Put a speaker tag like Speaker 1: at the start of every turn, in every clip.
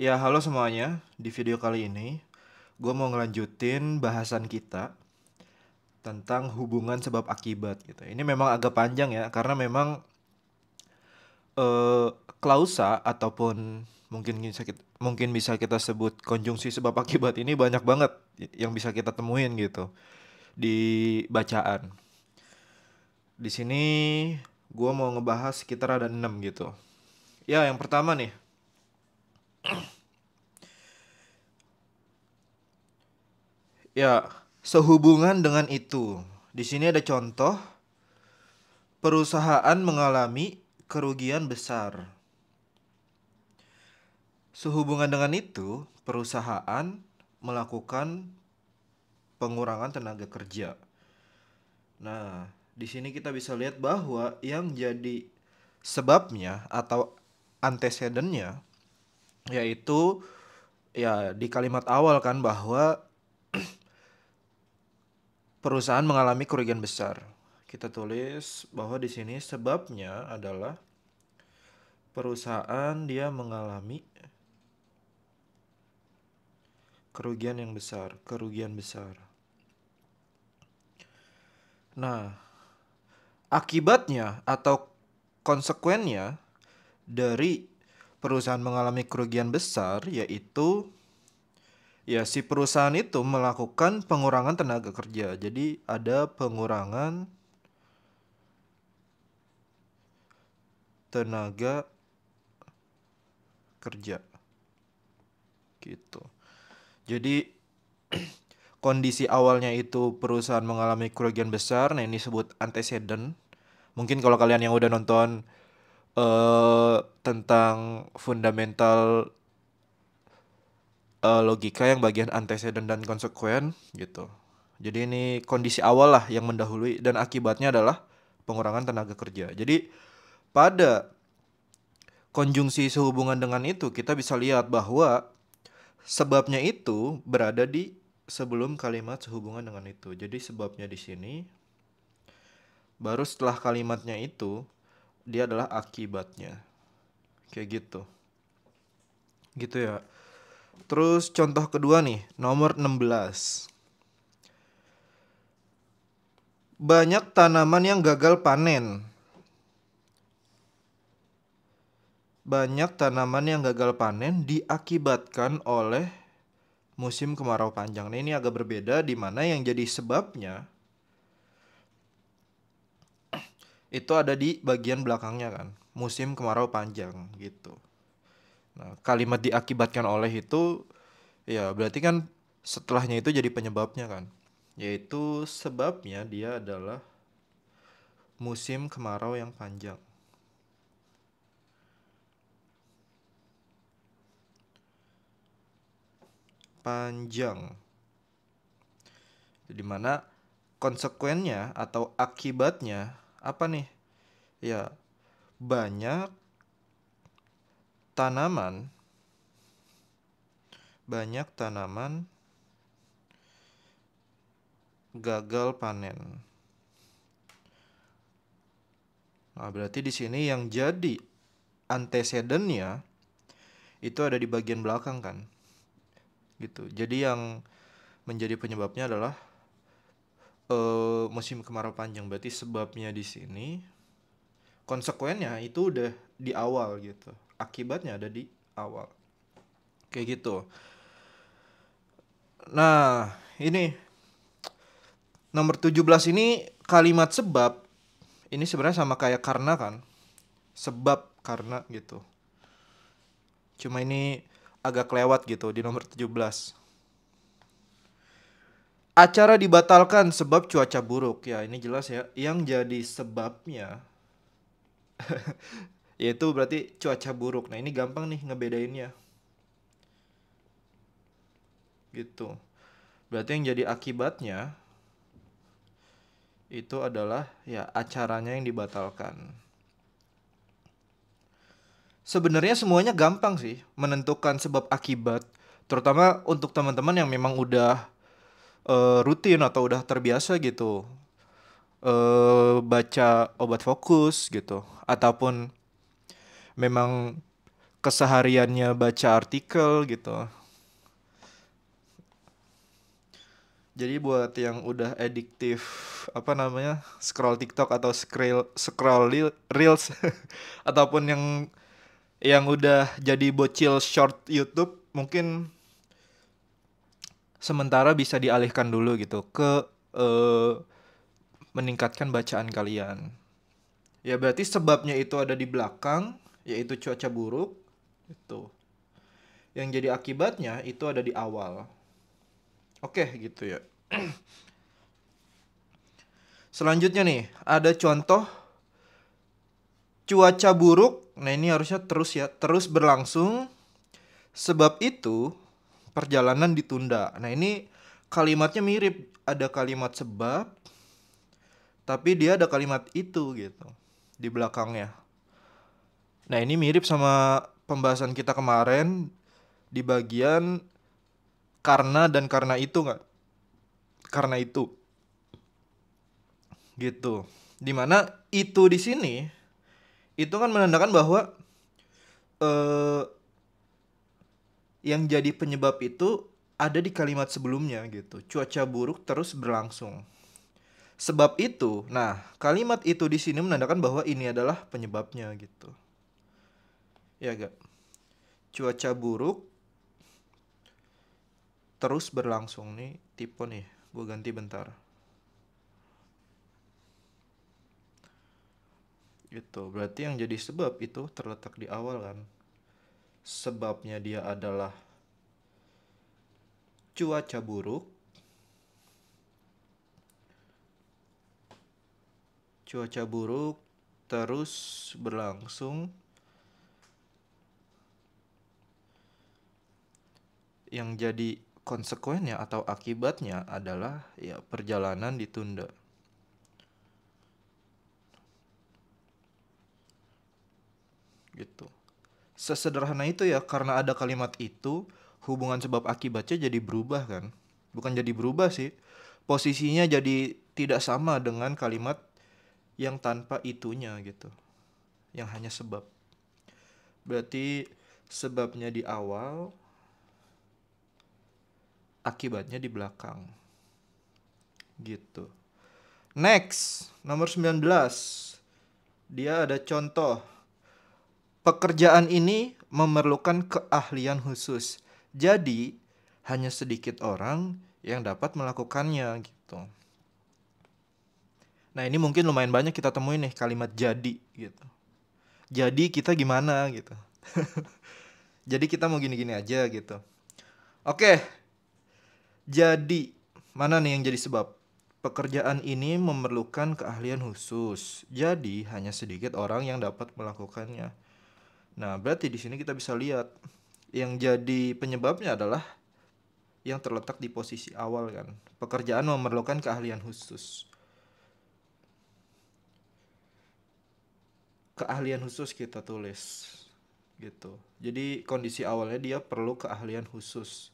Speaker 1: Ya, halo semuanya. Di video kali ini, gue mau ngelanjutin bahasan kita tentang hubungan sebab akibat gitu. Ini memang agak panjang ya, karena memang eh, klausa ataupun mungkin bisa kita sebut konjungsi sebab akibat ini banyak banget yang bisa kita temuin gitu di bacaan. Di sini gue mau ngebahas sekitar ada 6 gitu. Ya, yang pertama nih. Ya, sehubungan dengan itu. Di sini ada contoh perusahaan mengalami kerugian besar. Sehubungan dengan itu, perusahaan melakukan pengurangan tenaga kerja. Nah, di sini kita bisa lihat bahwa yang jadi sebabnya atau antecedennya yaitu ya di kalimat awal kan bahwa perusahaan mengalami kerugian besar. Kita tulis bahwa di sini sebabnya adalah perusahaan dia mengalami kerugian yang besar, kerugian besar. Nah, akibatnya atau konsekuennya dari perusahaan mengalami kerugian besar yaitu ya si perusahaan itu melakukan pengurangan tenaga kerja. Jadi ada pengurangan tenaga kerja gitu. Jadi kondisi awalnya itu perusahaan mengalami kerugian besar, nah ini disebut antecedent. Mungkin kalau kalian yang udah nonton tentang fundamental logika yang bagian antecedent dan konsekuen gitu. Jadi ini kondisi awal lah yang mendahului dan akibatnya adalah pengurangan tenaga kerja. Jadi pada konjungsi sehubungan dengan itu kita bisa lihat bahwa sebabnya itu berada di sebelum kalimat sehubungan dengan itu. Jadi sebabnya di sini baru setelah kalimatnya itu dia adalah akibatnya. Kayak gitu. Gitu ya. Terus contoh kedua nih, nomor 16. Banyak tanaman yang gagal panen. Banyak tanaman yang gagal panen diakibatkan oleh musim kemarau panjang. Nah, ini agak berbeda di mana yang jadi sebabnya itu ada di bagian belakangnya kan. Musim kemarau panjang gitu. Nah, kalimat diakibatkan oleh itu ya berarti kan setelahnya itu jadi penyebabnya kan. Yaitu sebabnya dia adalah musim kemarau yang panjang. Panjang. Di mana konsekuennya atau akibatnya apa nih? Ya, banyak tanaman banyak tanaman gagal panen. Nah, berarti di sini yang jadi antecedennya itu ada di bagian belakang kan. Gitu. Jadi yang menjadi penyebabnya adalah musim kemarau panjang. Berarti sebabnya di sini konsekuennya itu udah di awal gitu. Akibatnya ada di awal. Kayak gitu. Nah, ini nomor 17 ini kalimat sebab ini sebenarnya sama kayak karena kan. Sebab karena gitu. Cuma ini agak kelewat gitu di nomor 17. Acara dibatalkan sebab cuaca buruk. Ya, ini jelas ya. Yang jadi sebabnya yaitu berarti cuaca buruk. Nah, ini gampang nih ngebedainnya. Gitu. Berarti yang jadi akibatnya itu adalah ya acaranya yang dibatalkan. Sebenarnya semuanya gampang sih menentukan sebab akibat, terutama untuk teman-teman yang memang udah rutin atau udah terbiasa gitu baca obat fokus gitu ataupun memang kesehariannya baca artikel gitu. Jadi buat yang udah adiktif apa namanya scroll TikTok atau reels ataupun yang udah jadi bocil short YouTube, mungkin sementara bisa dialihkan dulu gitu ke eh, meningkatkan bacaan kalian. Ya berarti sebabnya itu ada di belakang, yaitu cuaca buruk itu. Yang jadi akibatnya itu ada di awal. Oke gitu ya. Selanjutnya nih, ada contoh cuaca buruk. Nah, ini harusnya terus ya, terus berlangsung. Sebab itu perjalanan ditunda. Nah, ini kalimatnya mirip. Ada kalimat sebab, tapi dia ada kalimat itu gitu di belakangnya. Nah, ini mirip sama pembahasan kita kemarin di bagian karena dan karena itu nggak? Karena itu gitu. Dimana itu di sini itu kan menandakan bahwa eh, yang jadi penyebab itu ada di kalimat sebelumnya gitu. Cuaca buruk terus berlangsung. Sebab itu, nah kalimat itu di sini menandakan bahwa ini adalah penyebabnya gitu. Ya gak? Cuaca buruk terus berlangsung nih tipe nih. Gue ganti bentar. Gitu. Berarti yang jadi sebab itu terletak di awal kan. Sebabnya dia adalah cuaca buruk. Cuaca buruk terus berlangsung. Yang jadi konsekuennya atau akibatnya adalah ya perjalanan ditunda. Gitu. Sesederhana itu ya, karena ada kalimat itu, hubungan sebab akibatnya jadi berubah kan. Bukan jadi berubah sih. Posisinya jadi tidak sama dengan kalimat yang tanpa itunya gitu. Yang hanya sebab. Berarti sebabnya di awal, akibatnya di belakang. Gitu. Next, nomor 19. Dia ada contoh. Pekerjaan ini memerlukan keahlian khusus. Jadi, hanya sedikit orang yang dapat melakukannya gitu. Nah, ini mungkin lumayan banyak kita temuin nih kalimat jadi gitu. Jadi kita gimana gitu. Jadi kita mau gini-gini aja gitu. Oke, jadi mana nih yang jadi sebab? Pekerjaan ini memerlukan keahlian khusus. Jadi hanya sedikit orang yang dapat melakukannya. Nah, berarti di sini kita bisa lihat yang jadi penyebabnya adalah yang terletak di posisi awal kan. Pekerjaan memerlukan keahlian khusus. Keahlian khusus kita tulis gitu. Jadi kondisi awalnya dia perlu keahlian khusus.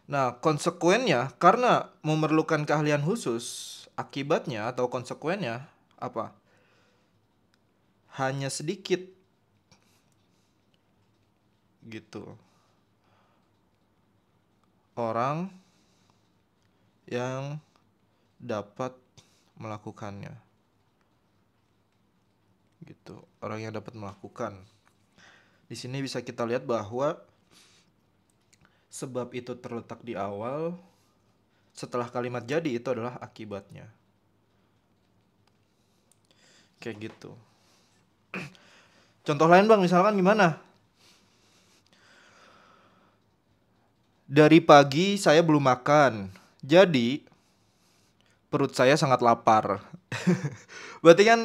Speaker 1: Nah, konsekuennya karena memerlukan keahlian khusus, akibatnya atau konsekuennya apa? Hanya sedikit gitu. Orang yang dapat melakukannya. Gitu. Orang yang dapat melakukan. Di sini bisa kita lihat bahwa sebab itu terletak di awal, setelah kalimat jadi itu adalah akibatnya. Kayak gitu. Contoh lain bang, misalkan gimana? Dari pagi saya belum makan, jadi perut saya sangat lapar. Berarti kan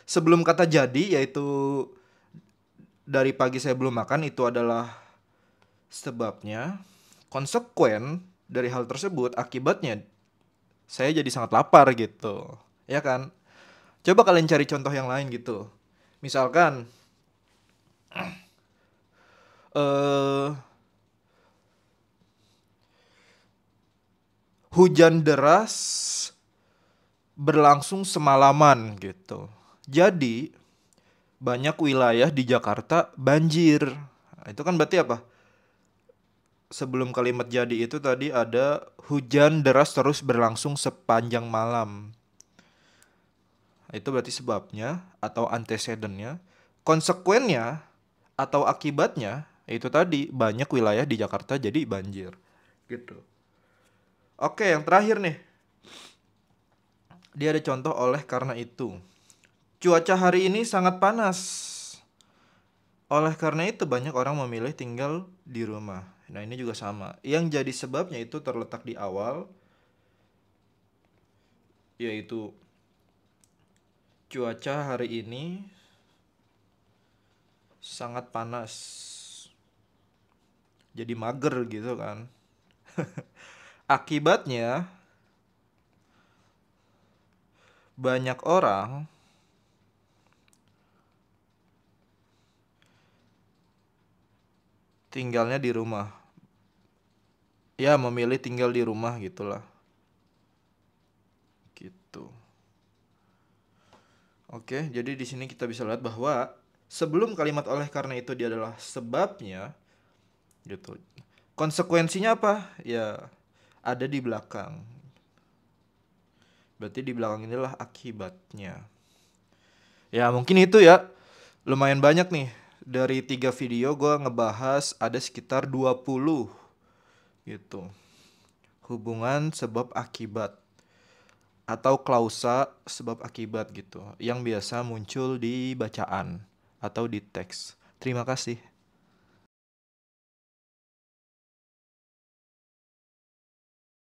Speaker 1: sebelum kata jadi, yaitu dari pagi saya belum makan, itu adalah sebabnya. Konsekuen dari hal tersebut, akibatnya saya jadi sangat lapar gitu. Ya kan? Coba kalian cari contoh yang lain gitu. Misalkan eh hujan deras berlangsung semalaman gitu. Jadi banyak wilayah di Jakarta banjir. Nah, itu kan berarti apa? Sebelum kalimat jadi itu tadi ada hujan deras terus berlangsung sepanjang malam. Itu berarti sebabnya atau antecedennya. Konsekuennya atau akibatnya itu tadi banyak wilayah di Jakarta jadi banjir. Gitu. Oke, yang terakhir nih. Dia ada contoh oleh karena itu. Cuaca hari ini sangat panas. Oleh karena itu banyak orang memilih tinggal di rumah. Nah, ini juga sama. Yang jadi sebabnya itu terletak di awal, yaitu cuaca hari ini sangat panas. Jadi mager gitu kan. Akibatnya banyak orang tinggalnya di rumah. Ya, memilih tinggal di rumah gitulah. Gitu. Oke, jadi di sini kita bisa lihat bahwa sebelum kalimat oleh karena itu dia adalah sebabnya gitu. Konsekuensinya apa? Ya, ada di belakang. Berarti di belakang inilah akibatnya. Ya, mungkin itu ya. Lumayan banyak nih. Dari 3 video gue ngebahas ada sekitar 20 gitu. Hubungan sebab akibat atau klausa sebab akibat gitu yang biasa muncul di bacaan atau di teks. Terima kasih.